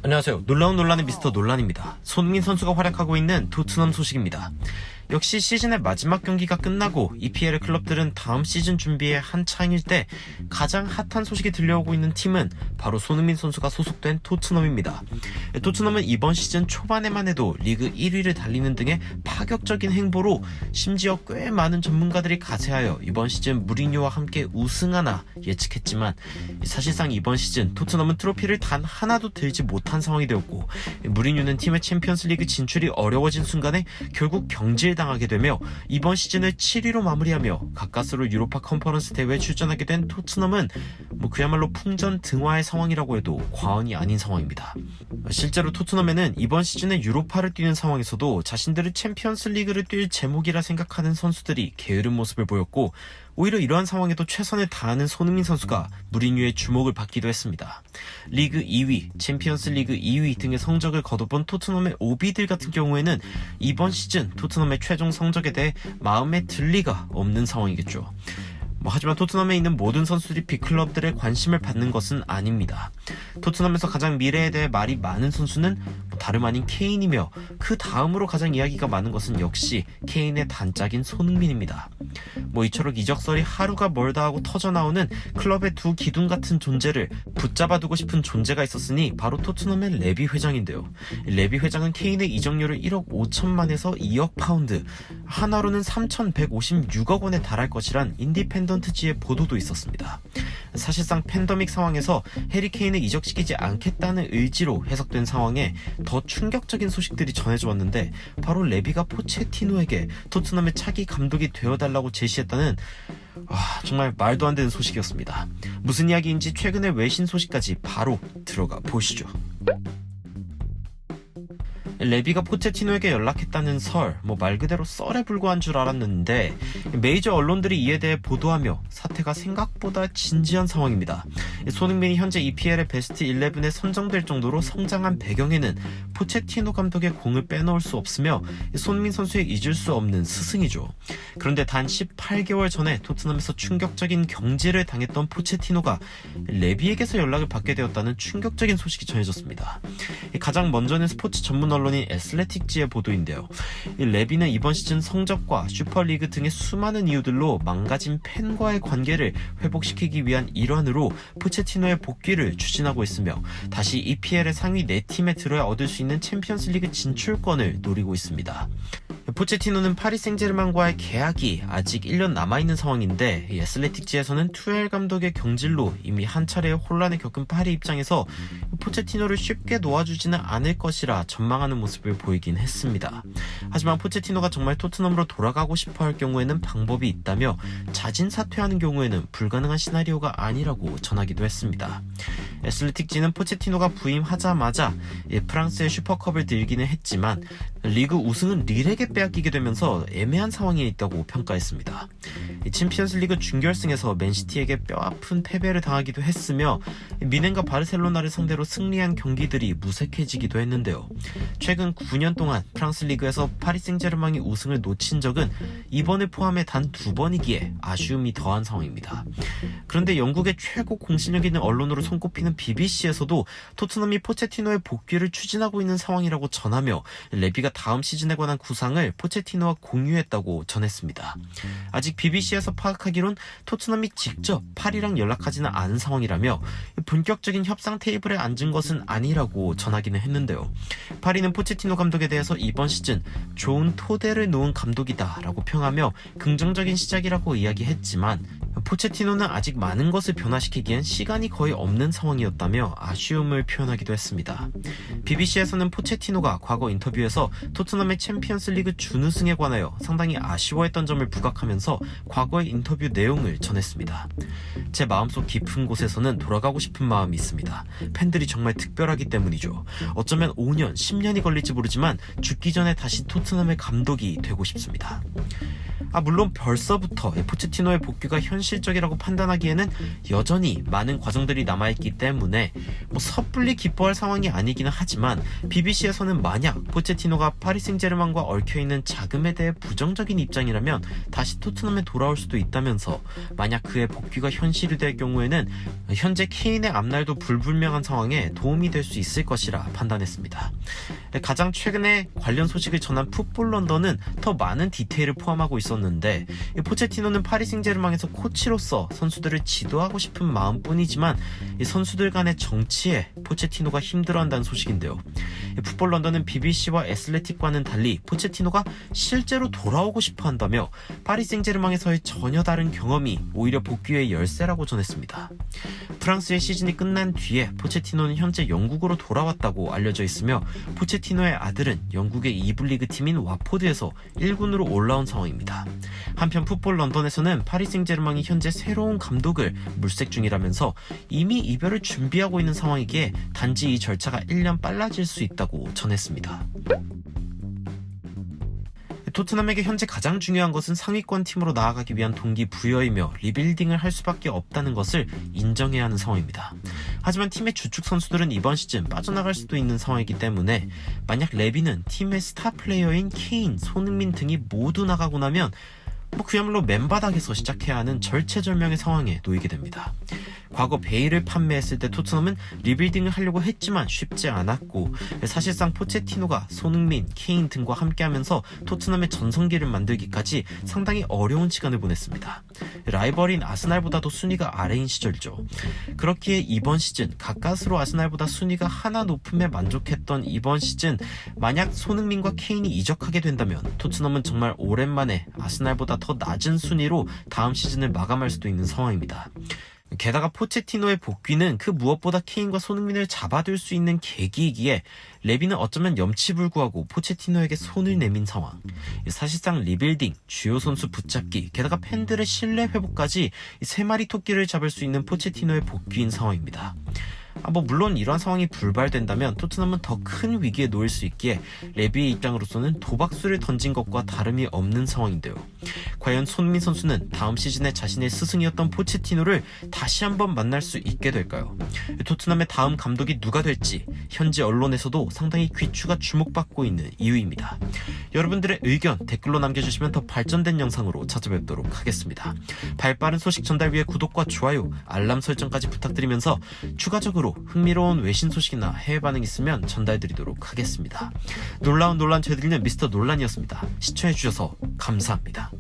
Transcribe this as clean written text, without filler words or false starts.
안녕하세요. 놀라운 논란의 미스터 논란입니다. 손흥민 선수가 활약하고 있는 토트넘 소식입니다. 역시 시즌의 마지막 경기가 끝나고 EPL 클럽들은 다음 시즌 준비에 한창일 때 가장 핫한 소식이 들려오고 있는 팀은 바로 손흥민 선수가 소속된 토트넘입니다. 토트넘은 이번 시즌 초반에만 해도 리그 1위를 달리는 등의 파격적인 행보로 심지어 꽤 많은 전문가들이 가세하여 이번 시즌 무리뉴와 함께 우승하나 예측했지만 사실상 이번 시즌 토트넘은 트로피를 단 하나도 들지 못한 상황이 되었고, 무리뉴는 팀의 챔피언스리그 진출이 어려워진 순간에 결국 경질당하게 되며 이번 시즌을 7위로 마무리하며 가까스로 유로파 컨퍼런스 대회에 출전하게 된 토트넘은 그야말로 풍전등화의 상황이라고 해도 과언이 아닌 상황입니다. 실제로 토트넘에는 이번 시즌에 유로파를 뛰는 상황에서도 자신들을 챔피언스리그를 뛸 제목이라 생각하는 선수들이 게으른 모습을 보였고, 오히려 이러한 상황에도 최선을 다하는 손흥민 선수가 무리뉴의 주목을 받기도 했습니다. 리그 2위, 챔피언스 리그 2위 등의 성적을 거둬본 토트넘의 오비들 같은 경우에는 이번 시즌 토트넘의 최종 성적에 대해 마음에 들 리가 없는 상황이겠죠. 하지만 토트넘에 있는 모든 선수들이 빅클럽들의 관심을 받는 것은 아닙니다. 토트넘에서 가장 미래에 대해 말이 많은 선수는 다름 아닌 케인이며, 그 다음으로 가장 이야기가 많은 것은 역시 케인의 단짝인 손흥민입니다. 이처럼 이적설이 하루가 멀다 하고 터져나오는 클럽의 두 기둥 같은 존재를 붙잡아두고 싶은 존재가 있었으니 바로 토트넘의 레비 회장인데요. 레비 회장은 케인의 이적료를 1억 5천만에서 2억 파운드, 하나로는 3,156억 원에 달할 것이란 인디펜던트지의 보도도 있었습니다. 사실상 팬데믹 상황에서 해리 케인을 이적시키지 않겠다는 의지로 해석된 상황에 더 충격적인 소식들이 전해져 왔는데, 바로 레비가 포체티노에게 토트넘의 차기 감독이 되어달라고 제시했다는 정말 말도 안 되는 소식이었습니다. 무슨 이야기인지 최근의 외신 소식까지 바로 들어가 보시죠. 레비가 포체티노에게 연락했다는 설, 말 그대로 썰에 불과한 줄 알았는데 메이저 언론들이 이에 대해 보도하며 사태가 생각보다 진지한 상황입니다. 손흥민이 현재 EPL의 베스트 11에 선정될 정도로 성장한 배경에는 포체티노 감독의 공을 빼놓을 수 없으며 손흥민 선수의 잊을 수 없는 스승이죠. 그런데 단 18개월 전에 토트넘에서 충격적인 경질을 당했던 포체티노가 레비에게서 연락을 받게 되었다는 충격적인 소식이 전해졌습니다. 가장 먼저는 스포츠 전문 언론인 애슬레틱지의 보도인데요. 레비는 이번 시즌 성적과 슈퍼리그 등의 수많은 이유들로 망가진 팬과의 관계를 회복시키기 위한 일환으로 포체티노의 복귀를 추진하고 있으며, 다시 EPL의 상위 4팀에 들어야 얻을 수 있는 챔피언스리그 진출권을 노리고 있습니다. 포체티노는 파리 생제르맹과의 계약이 아직 1년 남아있는 상황인데, 애슬레틱지에서는 투엘 감독의 경질로 이미 한 차례 혼란을 겪은 파리 입장에서 포체티노를 쉽게 놓아주지는 않을 것이라 전망하는 모습을 보이긴 했습니다. 하지만 포체티노가 정말 토트넘으로 돌아가고 싶어 할 경우에는 방법이 있다며 자진 사퇴하는 경우에는 불가능한 시나리오가 아니라고 전하기도 했습니다. 애슬레틱지는 포체티노가 부임하자마자 프랑스의 슈퍼컵을 들기는 했지만 리그 우승은 릴에게 빼앗기게 되면서 애매한 상황에 있다고 평가했습니다. 챔피언스리그 준결승에서 맨시티에게 뼈아픈 패배를 당하기도 했으며, 미넨과 바르셀로나를 상대로 승리한 경기들이 무색해지기도 했는데요. 최근 9년 동안 프랑스 리그에서 파리 생제르맹이 우승을 놓친 적은 이번을 포함해 단 2번이기에 아쉬움이 더한 상황입니다. 그런데 영국의 최고 공신력 있는 언론으로 손꼽히는 BBC에서도 토트넘이 포체티노의 복귀를 추진하고 있는 상황이라고 전하며 레비가 다음 시즌에 관한 구상을 포체티노와 공유했다고 전했습니다. 아직 BBC에서 파악하기론 토트넘이 직접 파리랑 연락하지는 않은 상황이라며 본격적인 협상 테이블에 앉은 것은 아니라고 전하기는 했는데요. 파리는 포체티노 감독에 대해서 이번 시즌 좋은 토대를 놓은 감독이다 라고 평하며 긍정적인 시작이라고 이야기했지만, 포체티노는 아직 많은 것을 변화시키기엔 시간이 거의 없는 상황이었다며 아쉬움을 표현하기도 했습니다. BBC에서는 포체티노가 과거 인터뷰에서 토트넘의 챔피언스리그 준우승에 관하여 상당히 아쉬워했던 점을 부각하면서 과거의 인터뷰 내용을 전했습니다. 제 마음속 깊은 곳에서는 돌아가고 싶은 마음이 있습니다. 팬들이 정말 특별하기 때문이죠. 어쩌면 5년, 10년이 걸릴지 모르지만 죽기 전에 다시 토트넘의 감독이 되고 싶습니다. 물론 벌써부터 포체티노의 복귀가 현실 현실적이라고 판단하기에는 여전히 많은 과정들이 남아있기 때문에 섣불리 기뻐할 상황이 아니기는 하지만 BBC에서는 만약 포체티노가 파리 생제르맹과 얽혀있는 자금에 대해 부정적인 입장이라면 다시 토트넘에 돌아올 수도 있다면서 만약 그의 복귀가 현실이 될 경우에는 현재 케인의 앞날도 불분명한 상황에 도움이 될 수 있을 것이라 판단했습니다. 가장 최근에 관련 소식을 전한 풋볼 런던은 더 많은 디테일을 포함하고 있었는데 포체티노는 파리 생제르맹에서 코치로서 선수들을 지도하고 싶은 마음뿐이지만 선수들 간의 정치에 포체티노가 힘들어한다는 소식인데요. 풋볼 런던은 BBC와 애슬레틱과는 달리 포체티노가 실제로 돌아오고 싶어 한다며 파리 생제르맹에서의 전혀 다른 경험이 오히려 복귀의 열쇠라고 전했습니다. 프랑스의 시즌이 끝난 뒤에 포체티노는 현재 영국으로 돌아왔다고 알려져 있으며 포체티노의 아들은 영국의 2부 리그 팀인 와포드에서 1군으로 올라온 상황입니다. 한편 풋볼 런던에서는 파리 생제르맹이 현재 새로운 감독을 물색 중이라면서 이미 이별을 준비하고 있는 상황이기에 단지 이 절차가 1년 빨라질 수 있다고 전했습니다. 토트넘에게 현재 가장 중요한 것은 상위권 팀으로 나아가기 위한 동기부여이며 리빌딩을 할 수밖에 없다는 것을 인정해야 하는 상황입니다. 하지만 팀의 주축 선수들은 이번 시즌 빠져나갈 수도 있는 상황이기 때문에 만약 레비는 팀의 스타 플레이어인 케인, 손흥민 등이 모두 나가고 나면 그야말로 맨바닥에서 시작해야 하는 절체절명의 상황에 놓이게 됩니다. 과거 베일을 판매했을 때 토트넘은 리빌딩을 하려고 했지만 쉽지 않았고 사실상 포체티노가 손흥민, 케인 등과 함께하면서 토트넘의 전성기를 만들기까지 상당히 어려운 시간을 보냈습니다. 라이벌인 아스날보다도 순위가 아래인 시절이죠. 그렇기에 이번 시즌 가까스로 아스날보다 순위가 하나 높음에 만족했던 이번 시즌 만약 손흥민과 케인이 이적하게 된다면 토트넘은 정말 오랜만에 아스날보다 더 낮은 순위로 다음 시즌을 마감할 수도 있는 상황입니다. 게다가 포체티노의 복귀는 그 무엇보다 케인과 손흥민을 잡아둘 수 있는 계기이기에 레비는 어쩌면 염치불구하고 포체티노에게 손을 내민 상황. 사실상 리빌딩, 주요 선수 붙잡기, 게다가 팬들의 신뢰 회복까지 세 마리 토끼를 잡을 수 있는 포체티노의 복귀인 상황입니다. 물론 이러한 상황이 불발된다면 토트넘은 더 큰 위기에 놓일 수 있기에 레비의 입장으로서는 도박수를 던진 것과 다름이 없는 상황인데요. 과연 손흥민 선수는 다음 시즌에 자신의 스승이었던 포체티노를 다시 한번 만날 수 있게 될까요? 토트넘의 다음 감독이 누가 될지 현지 언론에서도 상당히 귀추가 주목받고 있는 이유입니다. 여러분들의 의견 댓글로 남겨주시면 더 발전된 영상으로 찾아뵙도록 하겠습니다. 발빠른 소식 전달 위해 구독과 좋아요, 알람 설정까지 부탁드리면서 추가적으로 흥미로운 외신 소식이나 해외 반응 있으면 전달드리도록 하겠습니다. 놀라운 논란 되드리는 미스터 논란이었습니다. 시청해주셔서 감사합니다.